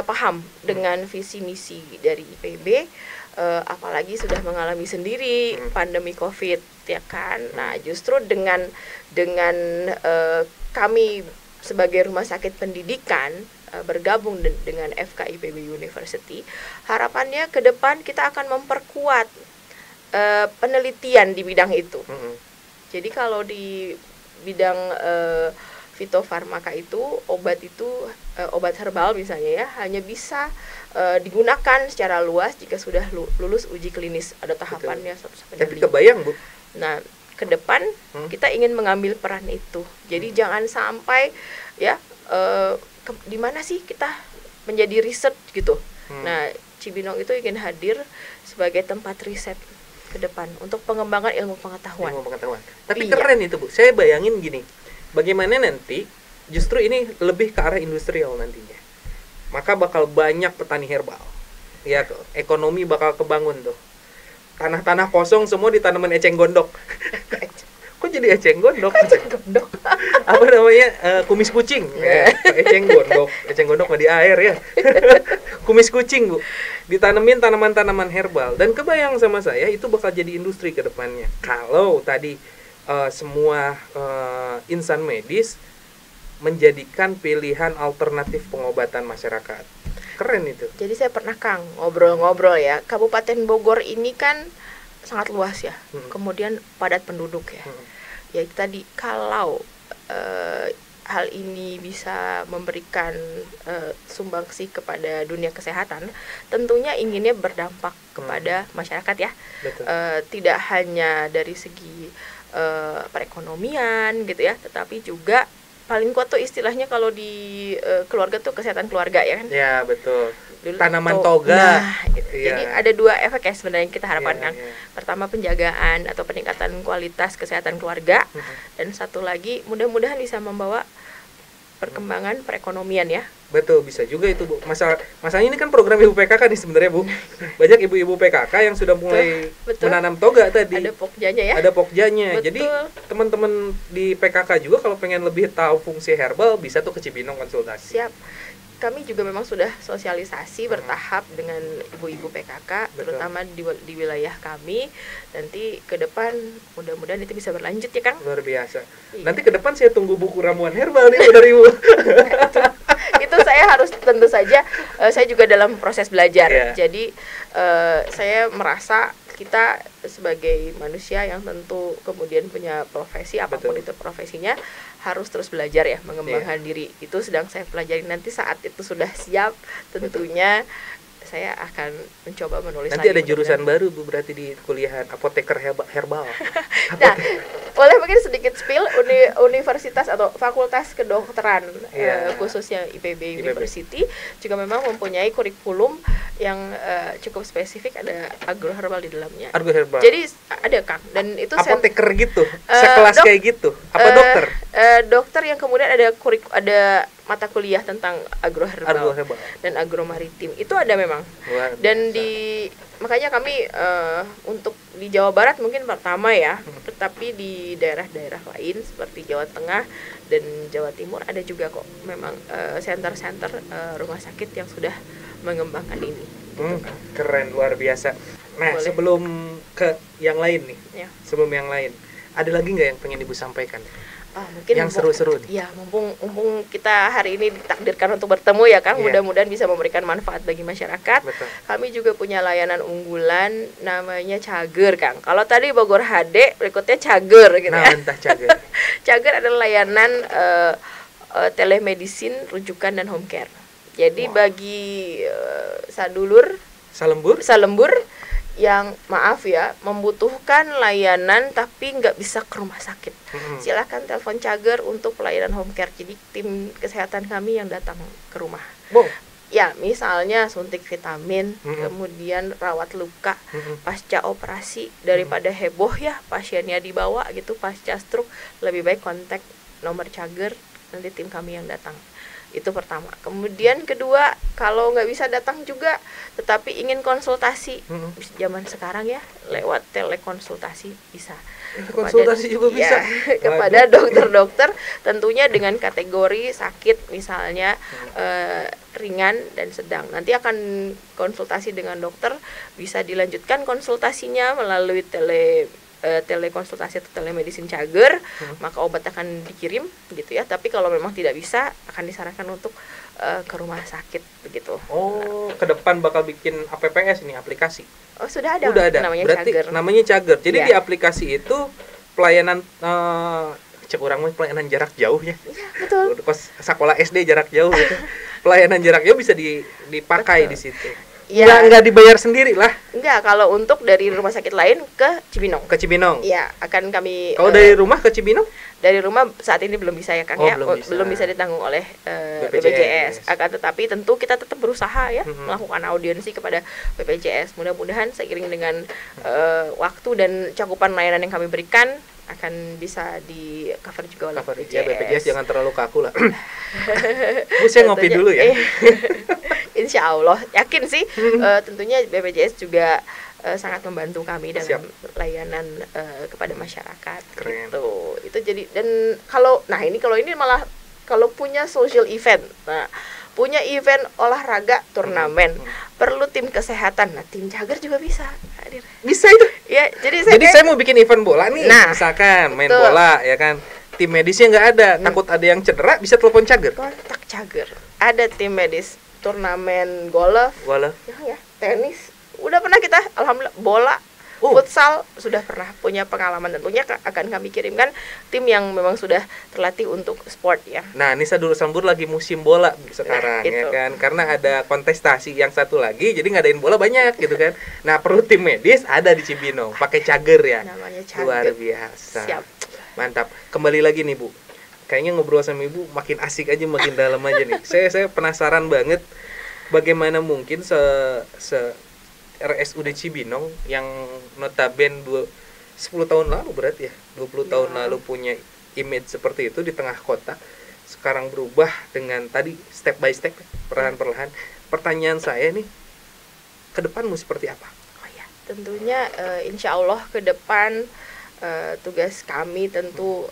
S1: paham dengan visi misi dari IPB, apalagi sudah mengalami sendiri pandemi COVID ya kan. Nah, justru dengan kami sebagai rumah sakit pendidikan bergabung dengan FK-IPB University, harapannya ke depan kita akan memperkuat penelitian di bidang itu. Jadi kalau di bidang fitofarmaka itu obat herbal misalnya ya, hanya bisa digunakan secara luas jika sudah lulus uji klinis, ada tahapannya.
S2: Tapi kebayang Bu.
S1: Nah, ke depan kita ingin mengambil peran itu. Jadi jangan sampai ya di mana sih kita menjadi riset gitu. Nah, Cibinong itu ingin hadir sebagai tempat riset ke depan untuk pengembangan ilmu pengetahuan.
S2: Tapi keren itu Bu. Saya bayangin gini. Bagaimana nanti justru ini lebih ke arah industrial nantinya. Maka bakal banyak petani herbal. Ya, ekonomi bakal kebangun tuh. Tanah-tanah kosong semua ditanaman eceng gondok. Kok jadi eceng gondok? Apa namanya? Kumis kucing. Eceng gondok mah di air ya. Kumis kucing Bu. Ditanemin tanaman-tanaman herbal, dan kebayang sama saya itu bakal jadi industri ke depannya. Kalau tadi semua insan medis menjadikan pilihan alternatif pengobatan masyarakat. Keren itu.
S1: Jadi saya pernah Kang ngobrol-ngobrol ya. Kabupaten Bogor ini kan sangat luas ya. Kemudian padat penduduk ya. Ya itu tadi, kalau hal ini bisa memberikan sumbangsih kepada dunia kesehatan, tentunya inginnya berdampak kepada masyarakat ya. Tidak hanya dari segi perekonomian gitu ya, tetapi juga paling kuat tuh istilahnya kalau di keluarga tuh kesehatan keluarga ya kan.
S2: Ya betul. Dulu tanaman toga.
S1: Nah, gitu. Jadi ada 2 efek ya sebenarnya yang kita harapkan. Pertama, penjagaan atau peningkatan kualitas kesehatan keluarga, dan satu lagi mudah-mudahan bisa membawa perkembangan perekonomian ya.
S2: Betul, bisa juga itu Bu. Masalahnya ini kan program Ibu PKK nih sebenarnya Bu. Banyak ibu-ibu PKK yang sudah mulai menanam toga tadi.
S1: Ada pokjanya ya.
S2: Ada pokjanya.
S1: Betul.
S2: Jadi teman-teman di PKK juga kalau pengen lebih tahu fungsi herbal bisa tuh ke Cibinong konsultasi.
S1: Siap. Kami juga memang sudah sosialisasi bertahap dengan ibu-ibu PKK, terutama di wilayah kami. Nanti ke depan mudah-mudahan itu bisa berlanjut ya Kang.
S2: Luar biasa. Iya. Nanti ke depan saya tunggu buku ramuan herbal nih dari Ibu.
S1: Itu saya harus tentu saja, saya juga dalam proses belajar. Yeah. Jadi saya merasa kita sebagai manusia yang tentu kemudian punya profesi apapun itu profesinya harus terus belajar ya, mengembangkan diri. Itu sedang saya pelajari. Nanti saat itu sudah siap tentunya saya akan mencoba menulis.
S2: Nanti ada jurusan baru Bu berarti di kuliahan apoteker herbal.
S1: Nah, boleh mungkin sedikit spill universitas atau fakultas kedokteran khususnya IPB University juga memang mempunyai kurikulum yang cukup spesifik, ada agroherbal di dalamnya.
S2: Agroherbal.
S1: Jadi ada Kang, dan itu
S2: apoteker gitu, sekelas kayak gitu. Apa dokter?
S1: Dokter yang kemudian ada mata kuliah tentang agroherbal dan agromaritim. Itu ada memang. Dan makanya kami untuk di Jawa Barat mungkin pertama ya, tetapi di daerah-daerah lain seperti Jawa Tengah dan Jawa Timur ada juga kok memang center-center rumah sakit yang sudah mengembangkan ini. Gitu.
S2: Keren, luar biasa. Nah, boleh. Sebelum ke yang lain nih, sebelum yang lain, ada lagi nggak yang pengen Ibu sampaikan?
S1: Mungkin
S2: yang seru-seru nih.
S1: Ya, mumpung kita hari ini ditakdirkan untuk bertemu ya Kang, mudah-mudahan bisa memberikan manfaat bagi masyarakat.
S2: Betul.
S1: Kami juga punya layanan unggulan namanya Cager Kang. Kalau tadi Bogor HD, berikutnya Cager gitu ya.
S2: Entah Cager.
S1: Cager adalah layanan telemedicine, rujukan dan home care. Jadi bagi salembur yang maaf ya membutuhkan layanan tapi nggak bisa ke rumah sakit, silakan telepon Cager untuk pelayanan home care. Jadi tim kesehatan kami yang datang ke rumah. Ya, misalnya suntik vitamin, kemudian rawat luka pasca operasi, daripada heboh ya pasiennya dibawa gitu pasca stroke, lebih baik kontak nomor Cager, nanti tim kami yang datang. Itu pertama. Kemudian kedua, kalau nggak bisa datang juga tetapi ingin konsultasi, zaman sekarang ya lewat telekonsultasi bisa.
S2: Konsultasi juga bisa
S1: kepada dokter-dokter, tentunya dengan kategori sakit misalnya ringan dan sedang. Nanti akan konsultasi dengan dokter, bisa dilanjutkan konsultasinya melalui telekonsultasi atau telemedicine Cager, maka obat akan dikirim gitu ya. Tapi kalau memang tidak bisa, akan disarankan untuk ke rumah sakit begitu.
S2: Ke depan bakal bikin APPS ini, aplikasi.
S1: Sudah ada. Namanya
S2: berarti
S1: Cager.
S2: Namanya Cager. Jadi di aplikasi itu pelayanan pelayanan jarak jauh ya.
S1: Iya, betul.
S2: Pas sekolah SD jarak jauh gitu. Pelayanan jarak jauh bisa dipakai di situ. Ya, nggak dibayar sendiri lah.
S1: Enggak, kalau untuk dari rumah sakit lain ke Cibinong.
S2: Ke Cibinong.
S1: Iya, akan kami.
S2: Kalau dari rumah ke Cibinong?
S1: Dari rumah saat ini belum bisa ya Kang ya. Belum bisa ditanggung oleh BPJS. Akan tetapi tentu kita tetap berusaha ya melakukan audiensi kepada BPJS. Mudah-mudahan seiring dengan waktu dan cakupan layanan yang kami berikan akan bisa di cover juga oleh BPJS.
S2: Ya, BPJS jangan terlalu kaku lah. Bu, saya ngopi dulu ya.
S1: Insya Allah, yakin sih. Tentunya BPJS juga sangat membantu kami dalam layanan kepada masyarakat.
S2: Keren.
S1: Gitu. Itu jadi, dan kalau ini malah kalau punya social event, punya event olahraga turnamen, perlu tim kesehatan, tim Cager juga bisa hadir.
S2: Bisa itu?
S1: Ya, jadi
S2: saya mau bikin event bola nih, misalkan main bola ya kan. Tim medisnya nggak ada, takut ada yang cedera, bisa telepon Cager.
S1: Kontak Cager. Ada tim medis. Turnamen golf, ya, tenis, udah pernah kita, alhamdulillah, bola, futsal sudah pernah punya pengalaman. Tentunya akan kami kirimkan tim yang memang sudah terlatih untuk sport ya.
S2: Nah, Nisa Dulur Sambur lagi musim bola sekarang ya kan, karena ada kontestasi yang satu lagi, jadi ngadain bola banyak gitu kan. Nah, perlu tim medis ada di Cibinong, pakai Cager ya.
S1: Namanya Cager.
S2: Luar biasa.
S1: Siap.
S2: Mantap. Kembali lagi nih Bu. Kayaknya ngobrol sama Ibu makin asik aja, makin dalam aja nih. Saya penasaran banget bagaimana mungkin RSUD Cibinong yang notabene 10 tahun lalu berarti ya, 20 tahun lalu punya image seperti itu di tengah kota, sekarang berubah dengan tadi step by step, perlahan-perlahan. Pertanyaan saya nih, ke depan mau seperti apa?
S1: Oh ya, tentunya insya Allah ke depan tugas kami tentu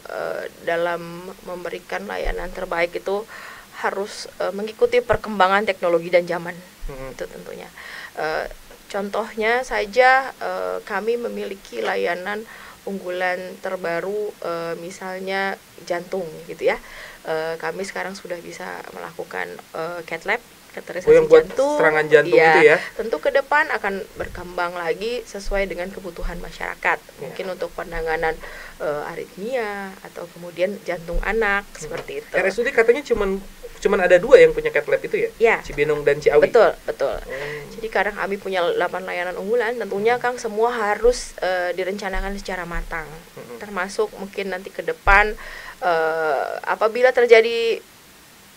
S1: dalam memberikan layanan terbaik itu harus mengikuti perkembangan teknologi dan zaman. Itu tentunya. Contohnya saja kami memiliki layanan unggulan terbaru, misalnya jantung gitu ya. Kami sekarang sudah bisa melakukan cath lab, kateterisasi
S2: yang buat
S1: jantung,
S2: serangan jantung
S1: ya,
S2: itu ya.
S1: Tentu ke depan akan berkembang lagi sesuai dengan kebutuhan masyarakat. Mungkin untuk penanganan aritmia atau kemudian jantung anak seperti itu.
S2: RSUD katanya cuman ada 2 yang punya cath lab itu ya?
S1: Ya.
S2: Cibinong dan Ciawi.
S1: Betul. Jadi karena kami punya 8 layanan unggulan, tentunya Kang semua harus direncanakan secara matang. Termasuk mungkin nanti ke depan apabila terjadi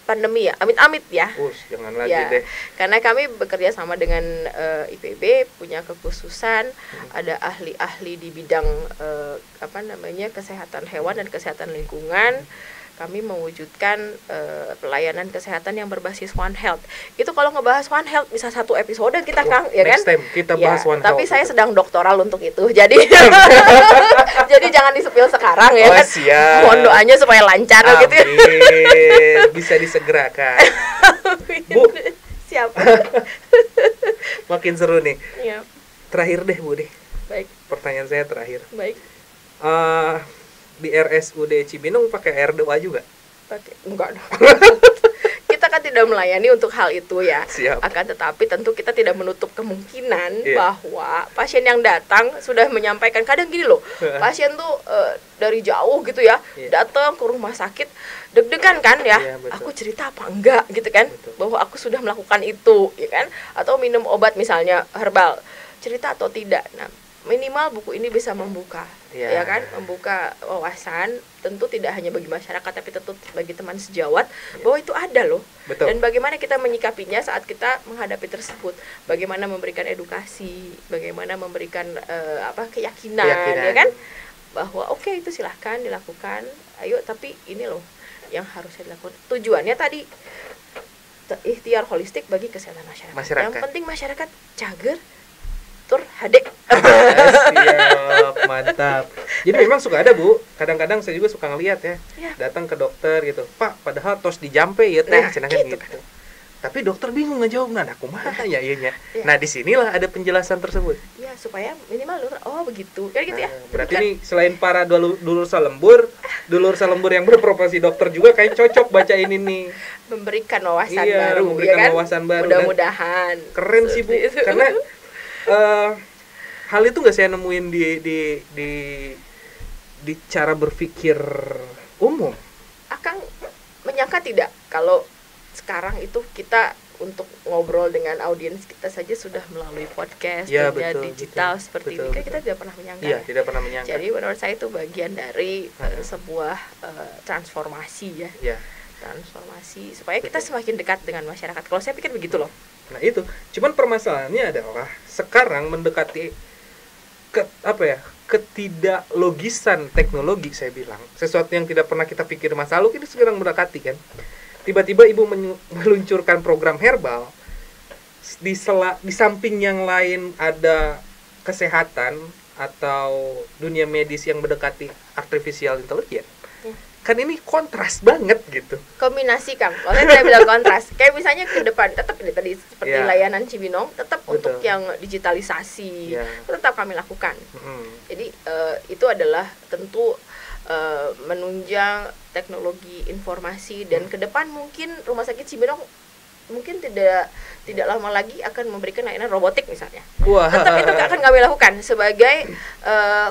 S1: pandemi ya, amit-amit ya.
S2: Jangan lagi deh.
S1: Karena kami bekerja sama dengan IPB, punya kekhususan, ada ahli-ahli di bidang kesehatan hewan dan kesehatan lingkungan. Kami mewujudkan pelayanan kesehatan yang berbasis One Health. Itu kalau ngebahas One Health bisa 1 episode kita Kang, ya kan?
S2: Next time kita bahas One Health.
S1: Tapi saya sedang doktoral untuk itu. Jadi jadi jangan disepil sekarang ya kan.
S2: Siap.
S1: Mohon doanya supaya lancar gitu ya.
S2: Bisa disegerakan. Bu,
S1: siapa?
S2: Makin seru nih.
S1: Iya.
S2: Terakhir deh Bu deh.
S1: Baik.
S2: Pertanyaan saya terakhir.
S1: Baik.
S2: Di RSUD Cibinong pakai air doa juga?
S1: Pakai, enggak dong. Kita kan tidak melayani untuk hal itu ya.
S2: Siap.
S1: Akan tetapi tentu kita tidak menutup kemungkinan bahwa pasien yang datang sudah menyampaikan, kadang gini loh, pasien tuh dari jauh gitu ya, datang ke rumah sakit deg-degan kan ya, aku cerita apa enggak gitu kan, bahwa aku sudah melakukan itu ya kan, atau minum obat misalnya herbal, cerita atau tidak. Nah, minimal buku ini bisa membuka, ya kan, membuka wawasan, tentu tidak hanya bagi masyarakat tapi tentu bagi teman sejawat bahwa itu ada loh.
S2: Betul.
S1: Dan bagaimana kita menyikapinya saat kita menghadapi tersebut, bagaimana memberikan edukasi, bagaimana memberikan keyakinan, ya kan, bahwa oke, itu silahkan dilakukan, ayo, tapi ini loh yang harus dilakukan. Tujuannya tadi ikhtiar holistik bagi kesehatan masyarakat. Yang penting masyarakat cager tur hadek.
S2: Siap, mantap. Jadi memang suka ada Bu, kadang-kadang saya juga suka ngeliat ya, datang ke dokter gitu, Pak, padahal tos dijampe ya teh, gitu. Tapi dokter bingung ngejawab, nah aku mah ya iya. Nah disinilah ada penjelasan tersebut.
S1: Ya supaya minimal dokter, oh begitu, kan gitu ya.
S2: Berarti nih selain para dulur salembur yang berprofesi dokter juga kayak cocok baca ini nih.
S1: Memberikan wawasan baru, ya kan?
S2: Wawasan baru.
S1: Mudah-mudahan.
S2: Keren sih Bu, karena hal itu nggak saya nemuin di cara berpikir umum.
S1: Akang menyangka tidak kalau sekarang itu kita untuk ngobrol dengan audiens kita saja sudah melalui podcast digital seperti ini, kan kita tidak pernah menyangka.
S2: Iya, tidak pernah menyangka.
S1: Jadi menurut saya itu bagian dari sebuah transformasi ya. Transformasi supaya kita semakin dekat dengan masyarakat. Kalau saya pikir begitu loh.
S2: Nah itu, cuman permasalahannya adalah sekarang mendekati ketidaklogisan teknologi, saya bilang sesuatu yang tidak pernah kita pikir masa lalu ini sekarang mendekati kan. Tiba-tiba ibu meluncurkan program herbal, di samping yang lain ada kesehatan atau dunia medis yang mendekati artificial intelligence. Kan ini kontras banget gitu.
S1: Kombinasi Kang, kalau saya bilang kontras. Kayak misalnya ke depan tetap ini tadi seperti layanan Cibinong, tetap untuk yang digitalisasi tetap kami lakukan. Jadi itu adalah tentu menunjang teknologi informasi, dan ke depan mungkin rumah sakit Cibinong mungkin tidak lama lagi akan memberikan layanan robotik misalnya. Tetap itu akan kami lakukan sebagai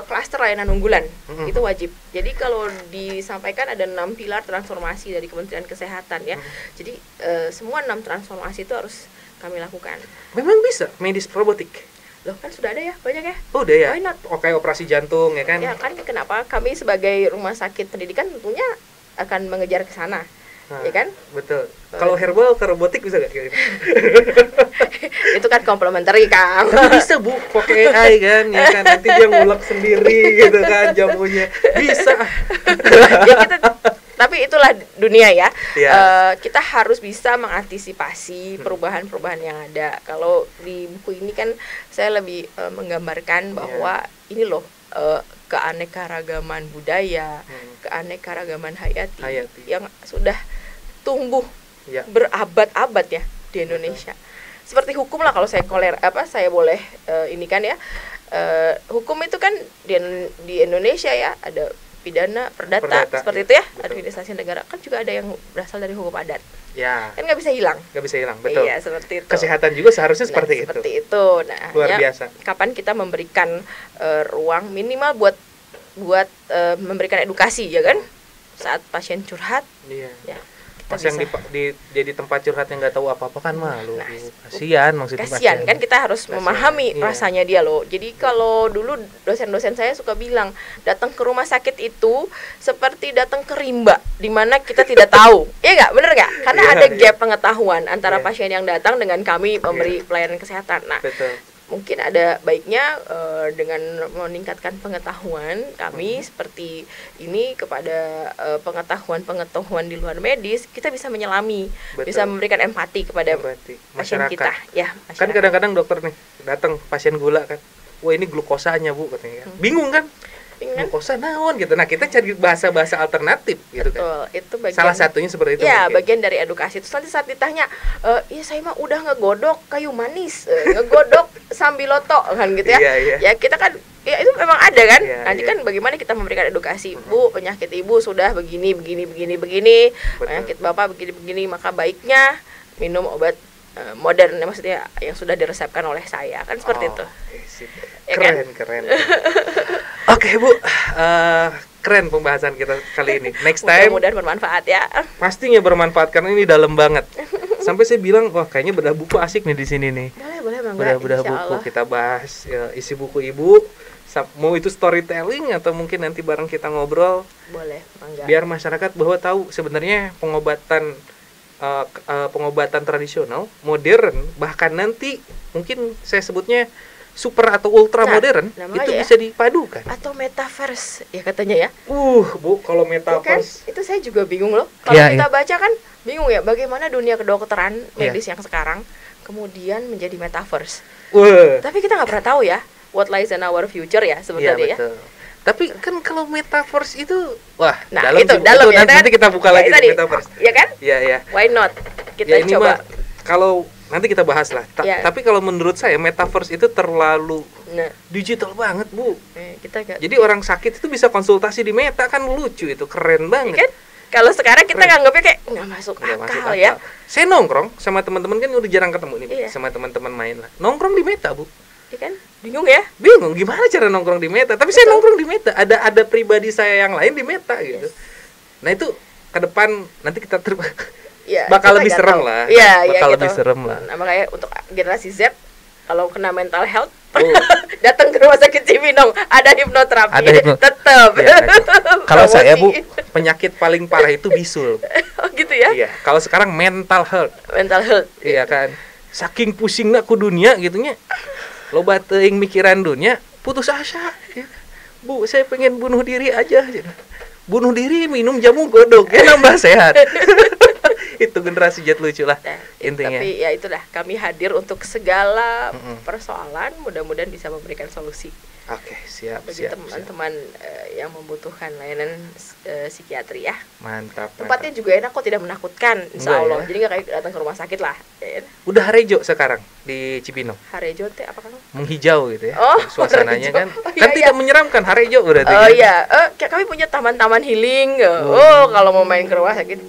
S1: klaster layanan unggulan. Itu wajib. Jadi kalau disampaikan ada 6 pilar transformasi dari Kementerian Kesehatan ya. Jadi semua 6 transformasi itu harus kami lakukan.
S2: Memang bisa medis robotik?
S1: Loh kan sudah ada ya, banyak ya.
S2: Oh udah ya?
S1: Why not?
S2: Oke, operasi jantung ya kan?
S1: Ya kan, kenapa kami sebagai rumah sakit pendidikan tentunya akan mengejar ke sana. Ya kan?
S2: Betul. Kalau herbal ke robotik bisa gak?
S1: Itu kan komplementari Kang.
S2: Tapi bisa Bu, pakai AI kan, ya kan, nanti dia ngulek sendiri gitu kan jamunya. Bisa.
S1: Ya tapi itulah dunia ya. Kita harus bisa mengantisipasi perubahan-perubahan yang ada. Kalau di buku ini kan saya lebih menggambarkan bahwa ini loh keanekaragaman budaya, keanekaragaman hayati yang sudah tumbuh berabad-abad ya di Indonesia. Seperti hukum lah, kalau saya saya boleh ini kan ya, hukum itu kan di Indonesia ya ada pidana, perdata seperti itu ya. Betul. Administrasi negara kan juga ada yang berasal dari hukum adat. Ya. Kan nggak bisa hilang.
S2: Betul.
S1: Iya, seperti itu.
S2: Kesehatan juga seharusnya seperti itu.
S1: Nah,
S2: luar biasa.
S1: Kapan kita memberikan ruang minimal buat memberikan edukasi ya kan? Saat pasien curhat.
S2: Iya. Ya. Mas yang jadi tempat curhat yang nggak tahu apa-apa kan malu. Kasihan maksudnya.
S1: Kasihan kan, kita harus memahami rasanya dia loh. Jadi kalau dulu dosen-dosen saya suka bilang, datang ke rumah sakit itu seperti datang ke rimba, di mana kita tidak tahu. Iya nggak, bener nggak? Karena ada gap pengetahuan antara pasien yang datang dengan kami memberi pelayanan kesehatan. Nah, betul. Mungkin ada baiknya dengan meningkatkan pengetahuan kami seperti ini kepada pengetahuan di luar medis, kita bisa menyelami, bisa memberikan empati kepada pasien kita. Ya, masyarakat.
S2: Kan kadang-kadang dokter nih datang pasien gula kan, wah ini glukosanya bu katanya, bingung kan? Glukosa naon gitu. Nah, kita cari bahasa-bahasa alternatif gitu. Betul, kan. Itu bagian, salah satunya seperti itu.
S1: Ya, bagian dari edukasi. Terus nanti saat ditanya, iya saya mah udah ngegodok kayu manis, ngegodok sambiloto kan gitu ya. Ya kita kan ya itu memang ada kan. Nanti kan bagaimana kita memberikan edukasi. Bu, penyakit ibu sudah begini. Penyakit bapak begini, maka baiknya minum obat modern, maksudnya yang sudah diresepkan oleh saya kan, seperti itu. Ya
S2: keren. Oke Bu, keren pembahasan kita kali ini. Next time
S1: mudah-mudahan bermanfaat ya.
S2: Pastinya bermanfaat karena ini dalam banget. Sampai saya bilang, wah kayaknya bedah buku asik nih di sini nih.
S1: Boleh Bang.
S2: Bedah buku kita bahas isi buku Ibu. Mau itu storytelling atau mungkin nanti bareng kita ngobrol.
S1: Boleh, Bangga.
S2: Biar masyarakat bahwa tahu sebenarnya pengobatan tradisional, modern, bahkan nanti mungkin saya sebutnya super atau ultra modern, itu bisa dipadukan.
S1: Atau metaverse ya katanya ya.
S2: Bu, kalau metaverse
S1: kan, itu saya juga bingung loh. Kalau kita baca kan bingung ya, bagaimana dunia kedokteran medis yang sekarang kemudian menjadi metaverse. Tapi kita nggak pernah tahu ya what lies in our future ya sebenarnya ya.
S2: Tapi kan kalau metaverse itu, wah,
S1: dalam
S2: ya, nanti kita buka lagi
S1: tadi,
S2: metaverse.
S1: Ya kan?
S2: Iya.
S1: Why not? Kita
S2: ya,
S1: coba.
S2: Kalau nanti kita bahas lah. Tapi kalau menurut saya metaverse itu terlalu digital banget, Bu. Jadi orang sakit itu bisa konsultasi di Meta, kan lucu itu, keren banget. Ya kan?
S1: Kalau sekarang kita nganggapnya kayak nggak masuk akal ya.
S2: Saya nongkrong sama teman-teman kan udah jarang ketemu nih, sama teman-teman main lah. Nongkrong di Meta, Bu.
S1: Ya kan? Bingung ya?
S2: Bingung gimana cara nongkrong di Meta. Tapi saya nongkrong di Meta. Ada pribadi saya yang lain di Meta gitu. Nah itu ke depan nanti kita bakal lebih serem lah. Bakal lebih serem lah.
S1: Nah, makanya untuk generasi Z kalau kena mental health datang ke rumah sakit Cibinong, ada hipnoterapi. Tetap.
S2: Kalau saya Bu, penyakit paling parah itu bisul.
S1: Oh gitu ya?
S2: Iya. Kalau sekarang mental health. Iya kan. Saking pusingna ku dunia gitunya. Loba teuing mikiran dunia, putus asa. Bu, saya pengen bunuh diri aja. Bunuh diri, minum jamu godok, nambah sehat. Itu generasi Z lucu lah intinya.
S1: Tapi ya itulah, kami hadir untuk segala persoalan, mudah-mudahan bisa memberikan solusi.
S2: Oke, siap.
S1: Bagi teman-teman yang membutuhkan layanan psikiatri ya.
S2: Mantap.
S1: Tempatnya juga enak kok, tidak menakutkan, insya Allah. Jadi nggak kayak datang ke rumah sakit lah.
S2: Udah harejo sekarang di Cibinong.
S1: Harejo teh apa kan?
S2: Menghijau gitu ya. Suasananya kan. Kan tidak menyeramkan, harejo berarti.
S1: Oh iya, kami punya taman-taman healing. Kalau mau main ke rumah sakit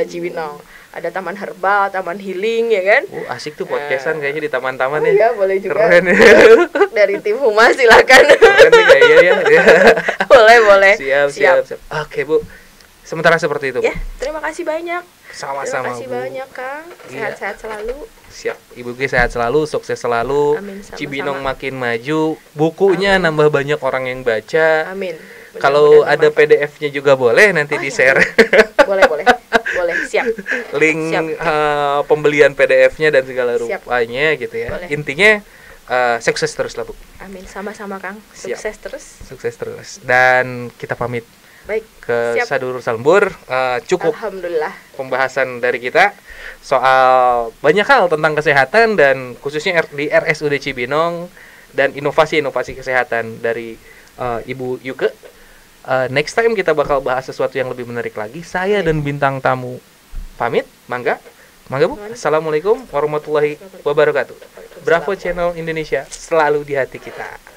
S1: Cibinong. Ada taman herbal, taman healing ya kan?
S2: Asik tuh podcastan kayaknya di taman-taman ya.
S1: Iya, boleh juga.
S2: Keren ya.
S1: Dari tim Humas silakan.
S2: Keren ya.
S1: Boleh.
S2: Siap. Oke, Bu. Sementara seperti itu.
S1: Ya, terima kasih banyak.
S2: Sama-sama,
S1: Terima kasih banyak, Kang. Sehat-sehat selalu.
S2: Siap. Ibu G sehat selalu, sukses selalu.
S1: Amin, sama-sama.
S2: Cibinong makin maju, bukunya nambah banyak orang yang baca.
S1: Amin.
S2: Kalau ada PDF-nya juga boleh nanti di-share.
S1: Boleh, siap.
S2: Link pembelian PDF-nya dan segala rupanya gitu ya.
S1: Boleh.
S2: Intinya sukses terus lah Bu.
S1: Amin, sama-sama Kang. Sukses terus.
S2: Dan kita pamit.
S1: Baik,
S2: ke Sadulur Salembur. Cukup
S1: alhamdulillah
S2: pembahasan dari kita soal banyak hal tentang kesehatan dan khususnya di RSUD Cibinong dan inovasi-inovasi kesehatan dari Ibu Yuke. Next time kita bakal bahas sesuatu yang lebih menarik lagi. Saya dan bintang tamu pamit. Mangga Bu. Assalamualaikum warahmatullahi wabarakatuh. Bravo Channel Indonesia selalu di hati kita.